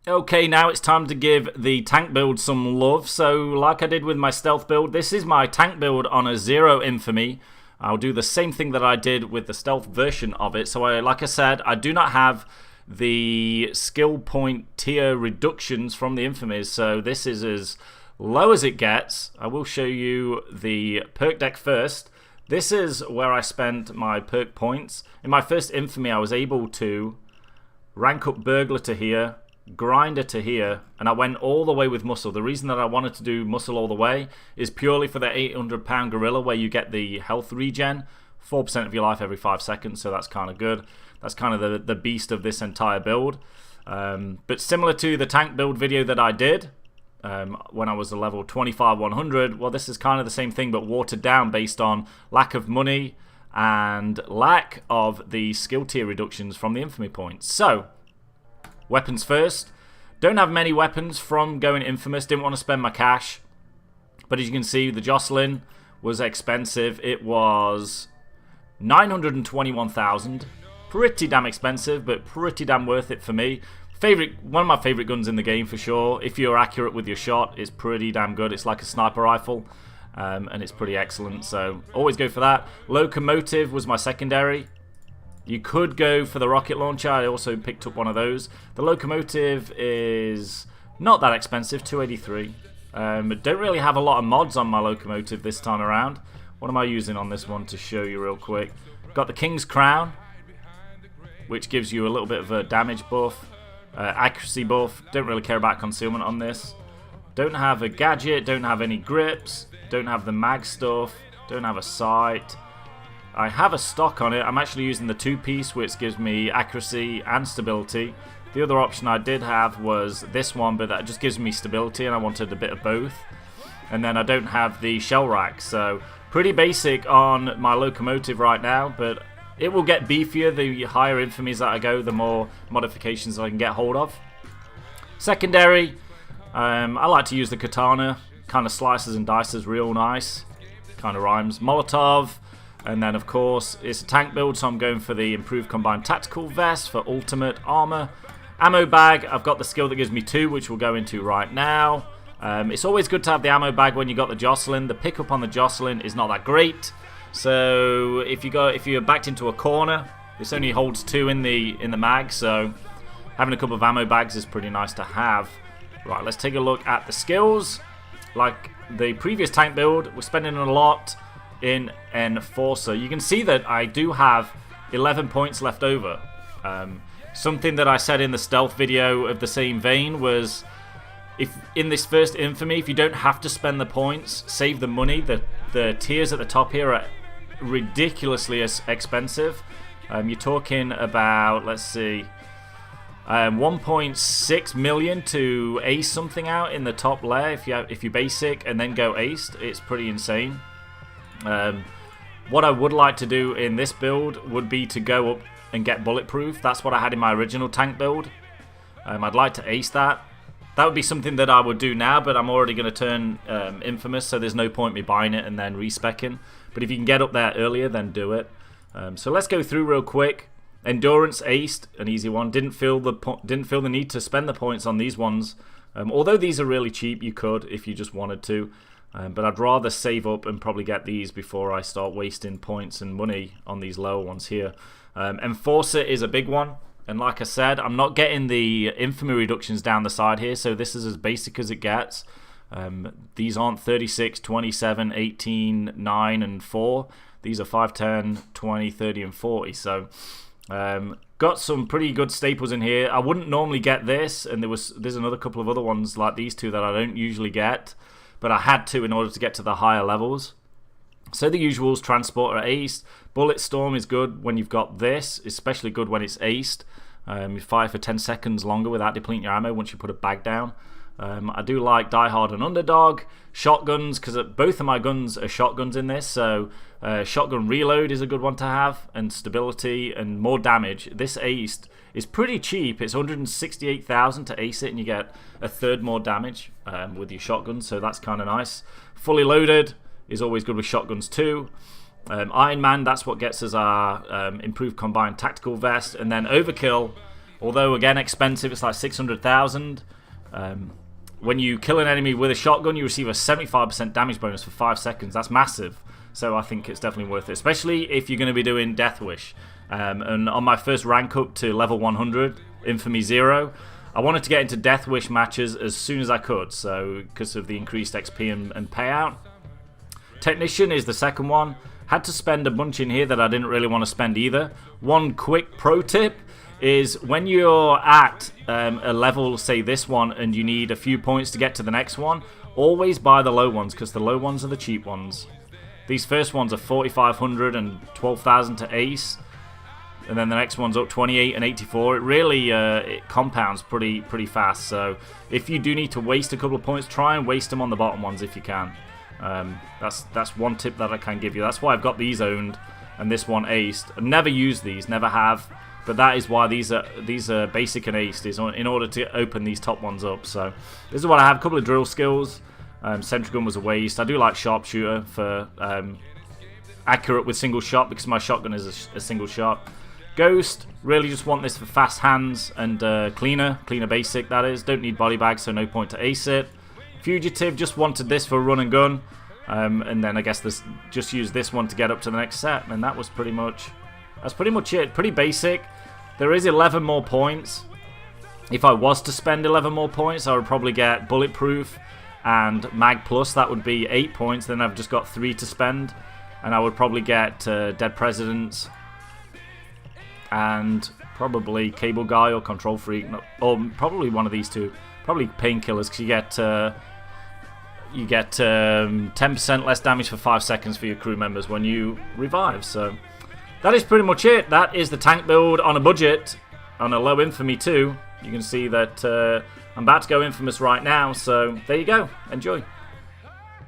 Okay, now it's time to give the tank build some love. So like I did with my stealth build, this is my tank build on a 0 infamy. I'll do the same thing that I did with the stealth version of it. So like I said, I do not have the skill point tier reductions from the infamies. So this is as low as it gets. I will show you the perk deck first. This is where I spent my perk points. In my first infamy, I was able to rank up burglar to here, grinder to here, and I went all the way with muscle. The reason that I wanted to do muscle all the way is purely for the 800-pound gorilla, where you get the health regen, 4% of your life every 5 seconds, so that's kind of good. That's kind of the beast of this entire build. But similar to the tank build video that I did when I was a level 25-100, well, this is kind of the same thing, but watered down based on lack of money and lack of the skill tier reductions from the infamy points. So weapons first. Don't have many weapons from going infamous. Didn't want to spend my cash. But as you can see, the Jocelyn was expensive. It was 921,000. Pretty damn expensive, but pretty damn worth it for me. One of my favorite guns in the game for sure. If you're accurate with your shot, it's pretty damn good. It's like a sniper rifle, and it's pretty excellent. So always go for that. Locomotive was my secondary. You could go for the rocket launcher. I also picked up one of those. The locomotive is not that expensive, 283. Don't really have a lot of mods on my locomotive this time around. What am I using on this one to show you real quick? Got the King's Crown, which gives you a little bit of a damage buff, accuracy buff. Don't really care about concealment on this. Don't have a gadget, don't have any grips, don't have the mag stuff, don't have a sight. I have a stock on it. I'm actually using the 2-piece, which gives me accuracy and stability. The other option I did have was this one, but that just gives me stability, and I wanted a bit of both. And then I don't have the shell rack, so pretty basic on my locomotive right now, but it will get beefier the higher infamies that I go, the more modifications I can get hold of. Secondary, I like to use the katana. Kind of slices and dices real nice. Kind of rhymes. Molotov. And then, of course, it's a tank build, so I'm going for the improved combined tactical vest for ultimate armor. Ammo bag, I've got the skill that gives me 2, which we'll go into right now. It's always good to have the ammo bag when you got the Jocelyn. The pickup on the Jocelyn is not that great. So if you're backed into a corner, this only holds 2 in the mag, so having a couple of ammo bags is pretty nice to have. Right, let's take a look at the skills. Like the previous tank build, we're spending a lot in Enforcer. You can see that I do have 11 points left over. Something that I said in the stealth video of the same vein was, if in this first infamy, if you don't have to spend the points, save the money. The tiers at the top here are ridiculously expensive. You're talking about, let's see, 1.6 million to ace something out in the top layer. If you basic and then go aced, it's pretty insane. What I would like to do in this build would be to go up and get bulletproof. That's what I had in my original tank build. I'd like to ace that. That would be something that I would do now, but I'm already going to turn infamous, so there's no point me buying it and then respecking. But if you can get up there earlier, then do it. So let's go through real quick. Endurance aced, an easy one. Didn't feel the need to spend the points on these ones. Although these are really cheap, you could if you just wanted to. But I'd rather save up and probably get these before I start wasting points and money on these lower ones here. Enforcer is a big one. And like I said, I'm not getting the infamy reductions down the side here, so this is as basic as it gets. These aren't 36, 27, 18, 9, and 4. These are 5, 10, 20, 30, and 40. So got some pretty good staples in here. I wouldn't normally get this, and there's another couple of other ones like these two that I don't usually get, but I had to in order to get to the higher levels. So the usuals, transporter aced. Bullet storm is good when you've got this, especially good when it's aced. You fire for 10 seconds longer without depleting your ammo once you put a bag down. I do like Die Hard and Underdog. Shotguns, because both of my guns are shotguns in this, so shotgun reload is a good one to have, and stability and more damage. This aced is pretty cheap. It's 168,000 to ace it, and you get a third more damage with your shotgun, so that's kind of nice. Fully loaded is always good with shotguns too. Iron Man, that's what gets us our improved combined tactical vest. And then Overkill, Although again expensive, it's like 600,000. When you kill an enemy with a shotgun, you receive a 75% damage bonus for 5 seconds. That's massive. So I think it's definitely worth it, especially if you're going to be doing Death Wish. And on my first rank up to level 100, Infamy 0, I wanted to get into Death Wish matches as soon as I could, so because of the increased XP and payout. Technician is the second one. Had to spend a bunch in here that I didn't really want to spend either. One quick pro tip is when you're at a level, say this one, and you need a few points to get to the next one, always buy the low ones, because the low ones are the cheap ones. These first ones are 4,500 and 12,000 to ace. And then the next one's up 28 and 84. It really it compounds pretty fast. So if you do need to waste a couple of points, try and waste them on the bottom ones if you can. That's one tip that I can give you. That's why I've got these owned and this one aced. I've never used these, never have. But that is why these are basic and aced, is in order to open these top ones up. So this is what I have. A couple of drill skills. Sentry gun was a waste. I do like sharpshooter for accurate with single shot, because my shotgun is a single shot. Ghost, really just want this for fast hands and cleaner basic, that is. Don't need body bags, so no point to ace it. Fugitive, just wanted this for run and gun. And then I guess just use this one to get up to the next set. And that's pretty much it. Pretty basic. There is 11 more points. If I was to spend 11 more points, I would probably get Bulletproof and Mag Plus. That would be 8 points. Then I've just got 3 to spend. And I would probably get Dead Presidents and probably Cable Guy or Control Freak, or probably one of these two. Probably Painkillers, because you get 10% less damage for 5 seconds for your crew members when you revive. So that is pretty much it. That is the tank build on a budget, on a low infamy too. You can see that I'm about to go infamous right now, so there you go. Enjoy.